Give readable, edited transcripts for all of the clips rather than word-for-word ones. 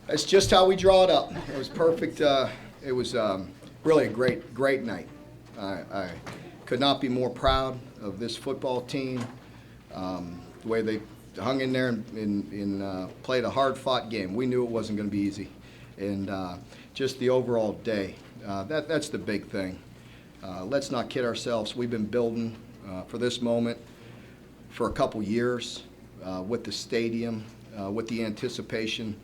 That's just how we draw it up. It was perfect. It was really a great night. I could not be more proud of this football team. The way they hung in there and played a hard-fought game. We knew it wasn't going to be easy. And just the overall day, that's the big thing. Let's not kid ourselves. We've been building for this moment for a couple years with the stadium, with the anticipation,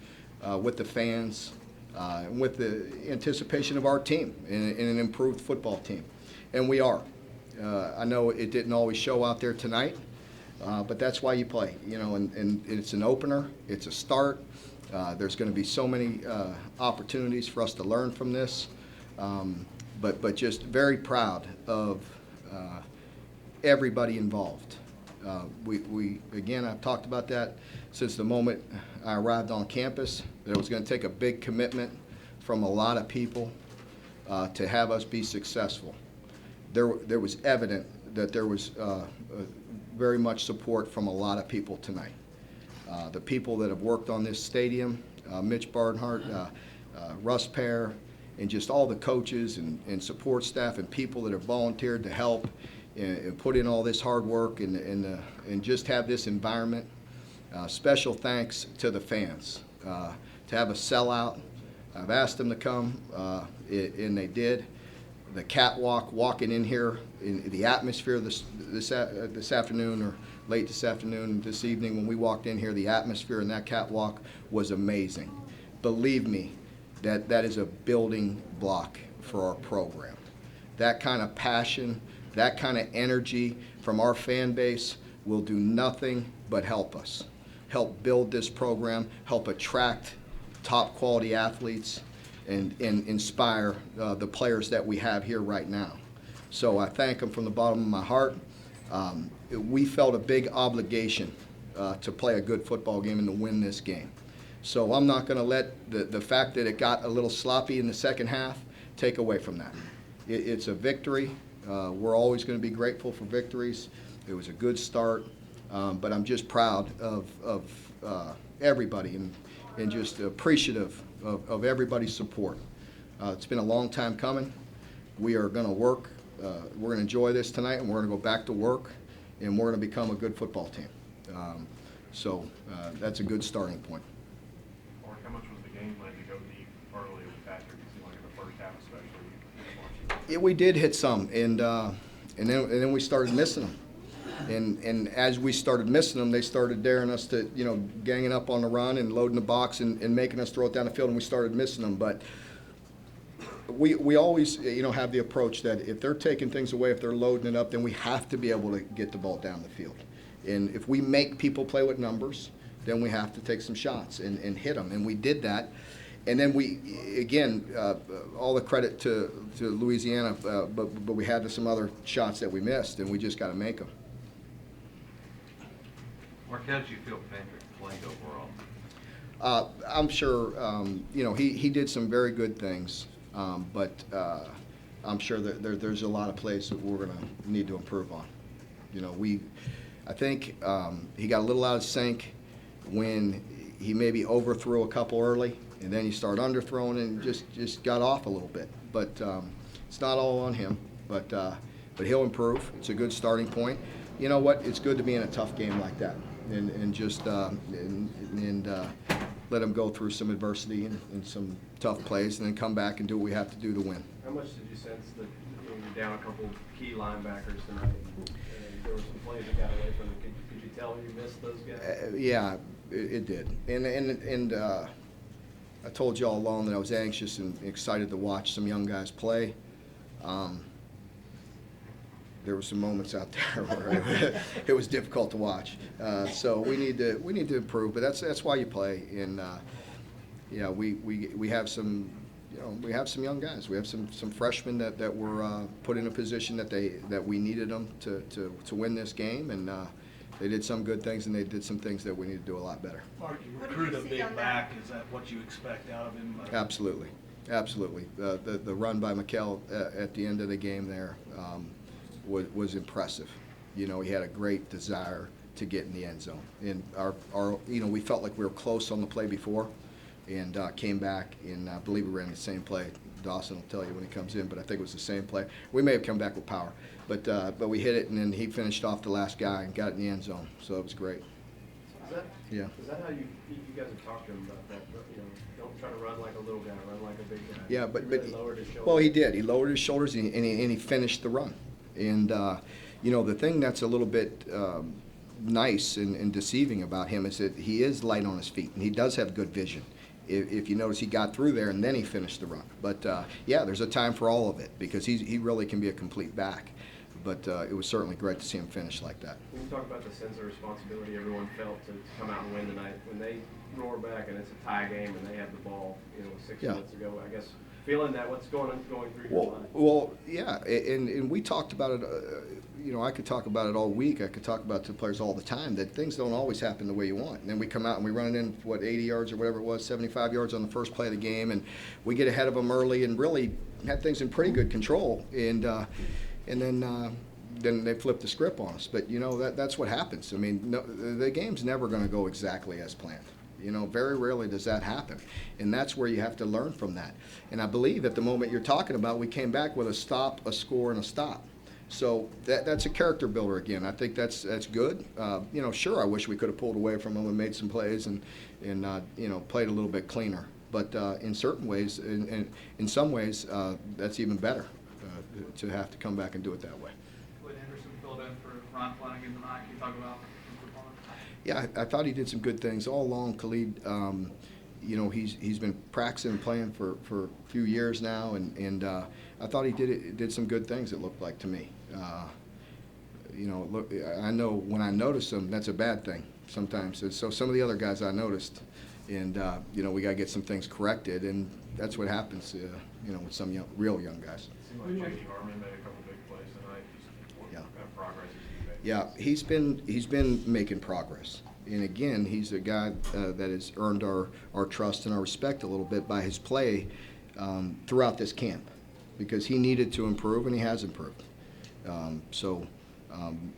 with the fans, and with the anticipation of our team and an improved football team. And we are. I know it didn't always show out there tonight, but that's why you play. You know, and it's an opener. It's a start. There's going to be so many opportunities for us to learn from this. But just very proud of everybody involved. We again, I've talked about that since the moment I arrived on campus, that it was going to take a big commitment from a lot of people to have us be successful. There was evident that there was very much support from a lot of people tonight. The people that have worked on this stadium, Mitch Barnhart, Russ Pear, and just all the coaches and support staff and people that have volunteered to help and put in all this hard work and just have this environment. Special thanks to the fans. To have a sellout, I've asked them to come, and they did. The catwalk walking in here, in the atmosphere this afternoon or late this afternoon, this evening when we walked in here, the atmosphere in that catwalk was amazing. Believe me, that is a building block for our program. That kind of passion, that kind of energy from our fan base will do nothing but help us. Help build this program, help attract top quality athletes, and inspire the players that we have here right now. So I thank them from the bottom of my heart. We felt a big obligation to play a good football game and to win this game. So I'm not going to let the fact that it got a little sloppy in the second half take away from that. It's a victory. We're always going to be grateful for victories. It was a good start, but I'm just proud of everybody and just appreciative of everybody's support. It's been a long time coming. We are going to work. We're going to enjoy this tonight, and we're going to go back to work, and we're going to become a good football team. So that's a good starting point. Mark, how much was the game plan to go deep early with Patrick? It seemed like in the first half especially. Yeah, we did hit some, and then we started missing them. And as we started missing them, they started daring us to, ganging up on the run and loading the box and making us throw it down the field, and we started missing them. But we always, have the approach that if they're taking things away, if they're loading it up, then we have to be able to get the ball down the field. And if we make people play with numbers, then we have to take some shots and hit them. And we did that. And then we, again, all the credit to Louisiana, but we had some other shots that we missed, and we just got to make them. Mark, how did you feel Patrick played overall? I'm sure, he did some very good things, but I'm sure that there's a lot of plays that we're going to need to improve on. I think he got a little out of sync when he maybe overthrew a couple early, and then he started underthrowing and just got off a little bit. But it's not all on him, but he'll improve. It's a good starting point. You know what? It's good to be in a tough game like that. And just let them go through some adversity and some tough plays, and then come back and do what we have to do to win. How much did you sense that you're down a couple key linebackers tonight? There were some plays that got away from them. Could you tell you missed those guys? Yeah, it did. And I told you all along that I was anxious and excited to watch some young guys play. There were some moments out there where it was difficult to watch. So we need to improve, but that's why you play. And we have some young guys. We have some freshmen that were put in a position that we needed them to win this game, and they did some good things, and they did some things that we need to do a lot better. Mark, you recruit a big back. Is that what you expect out of him? Absolutely. The run by Mikel at the end of the game there was impressive. He had a great desire to get in the end zone. And we felt like we were close on the play before, and came back, and I believe we ran the same play. Dawson will tell you when he comes in, but I think it was the same play. We may have come back with power, but we hit it, and then he finished off the last guy and got it in the end zone, so it was great. Yeah. Is that how you guys have talked to him about that? You know, don't try to run like a little guy, run like a big guy. Yeah, but He really lowered his shoulders. well, he did. He lowered his shoulders and he finished the run. And you know, the thing that's a little bit nice and deceiving about him is that he is light on his feet and he does have good vision. If you notice, he got through there and then he finished the run. But yeah, there's a time for all of it because he really can be a complete back. But it was certainly great to see him finish like that. When you talk about the sense of responsibility everyone felt to come out and win tonight, when they roar back and it's a tie game and they have the ball, you know, 6 Yeah. minutes ago, I guess, feeling that, what's going through your mind? Well, yeah, and we talked about it. You know, I could talk about it all week. I could talk about it to players all the time that things don't always happen the way you want. And then we come out and we run it in, 80 yards or whatever it was, 75 yards on the first play of the game, and we get ahead of them early and really had things in pretty good control. And then they flip the script on us. But you know that's what happens. I mean, no, the game's never going to go exactly as planned. You know, very rarely does that happen, and that's where you have to learn from that. And I believe at the moment you're talking about, we came back with a stop, a score, and a stop. So that's a character builder again. I think that's good. You know, sure, I wish we could have pulled away from them and made some plays and you know, played a little bit cleaner. But in certain ways, in some ways, that's even better to have to come back and do it that way. Would Henderson filled in for Ron Flanagan tonight? Can you talk about his performance? Yeah, I thought he did some good things all along. Khalid, you know, he's been practicing and playing for a few years now, and I thought he did some good things. It looked like to me. You know, look, I know when I notice him, that's a bad thing sometimes. So some of the other guys I noticed, and you know, we got to get some things corrected, and that's what happens. You know, with some real young guys. It seemed like J.D. Harmon made a couple big plays tonight. What Yeah. kind of progress has he made? Yeah, he's been making progress, and again, he's a guy that has earned our trust and our respect a little bit by his play throughout this camp, because he needed to improve and he has improved.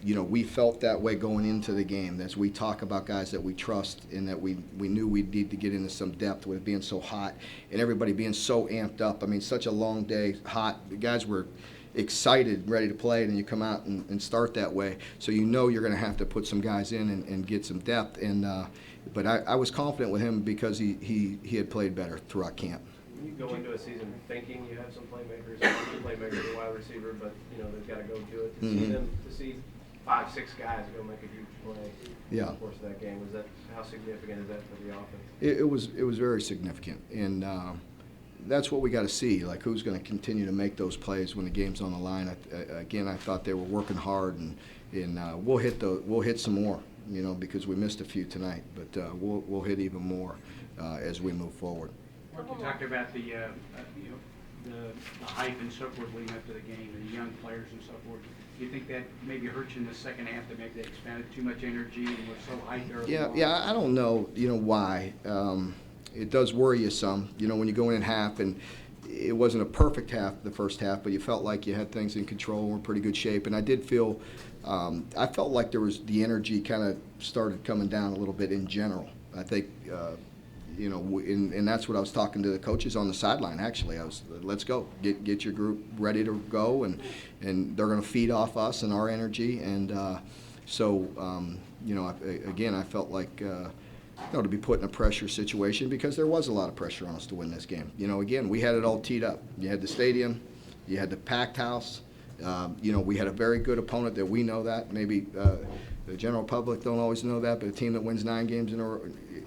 You know, we felt that way going into the game as we talk about guys that we trust and that we knew we'd need to get into some depth with it being so hot and everybody being so amped up. I mean, such a long day, hot. The guys were excited, ready to play, and then you come out and start that way. So you know you're going to have to put some guys in and get some depth. But I was confident with him because he had played better throughout camp. When you go into a season thinking you have some playmakers, a wide receiver, but you know they've got to go do it. To see 5, 6 guys go make a huge play in the course of that game, how significant is that for the offense? It was very significant, and that's what we got to see. Like, who's going to continue to make those plays when the game's on the line? Again, I thought they were working hard, and we'll hit some more, you know, because we missed a few tonight, but we'll hit even more as we move forward. Mark, you talked about the you know, the hype and so forth leading up to the game, and the young players and so forth. Do you think that maybe hurt you in the second half, that maybe they expended too much energy and were so hyped early? Yeah, I don't know, you know, why. It does worry you some, you know, when you go in half, and it wasn't a perfect half, the first half, but you felt like you had things in control, were in pretty good shape, and I did feel, I felt like there was the energy kind of started coming down a little bit in general. I think, you know, and that's what I was talking to the coaches on the sideline. Actually, let's go, get your group ready to go, and they're going to feed off us and our energy, and you know, again, I felt like you know, to be put in a pressure situation, because there was a lot of pressure on us to win this game. You know, again, we had it all teed up. You had the stadium, you had the packed house. You know, we had a very good opponent that we know that. Maybe the general public don't always know that, but a team that wins 9 games in a row,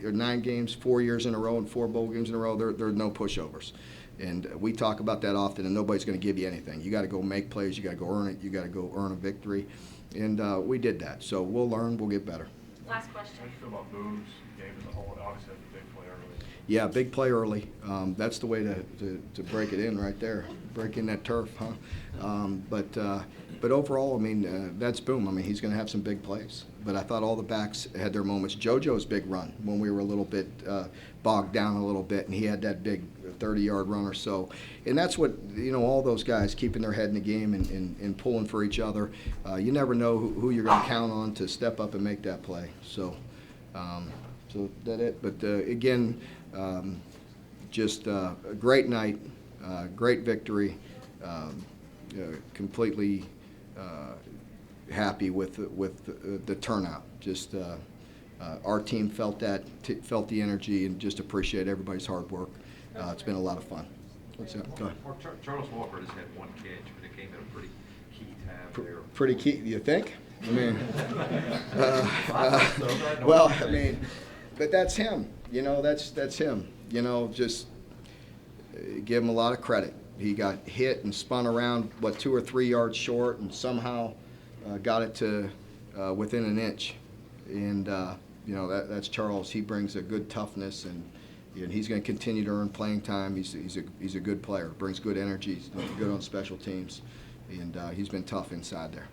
or 9 games 4 years in a row and 4 bowl games in a row, there are no pushovers. And we talk about that often, and nobody's going to give you anything. You got to go make plays, you got to go earn it, you got to go earn a victory. And we did that. So we'll learn, we'll get better. Last question. How do you feel about Boone's game as a whole? It obviously had the big play early. Yeah, big play early. That's the way to break it in right there. Break in that turf, huh? But overall, I mean, that's Boom. I mean, he's going to have some big plays. But I thought all the backs had their moments. JoJo's big run when we were a little bit bogged down a little bit, and he had that big 30-yard run or so. And that's what, you know, all those guys keeping their head in the game and pulling for each other. You never know who you're going to count on to step up and make that play. So that's it. But again, just a great night, great victory, completely happy with the turnout. Just our team felt that, felt the energy, and just appreciate everybody's hard work. It's been a lot of fun. What's that? Go ahead. Charles Walker just had one catch, but it came at a pretty key time there. Pretty key, you think? I mean, well, I mean, but that's him. You know, that's him. You know, just give him a lot of credit. He got hit and spun around, 2 or 3 yards short, and somehow got it to within an inch. And you know, that's Charles. He brings a good toughness, and he's going to continue to earn playing time. He's a good player. Brings good energy. He's good on special teams, and he's been tough inside there.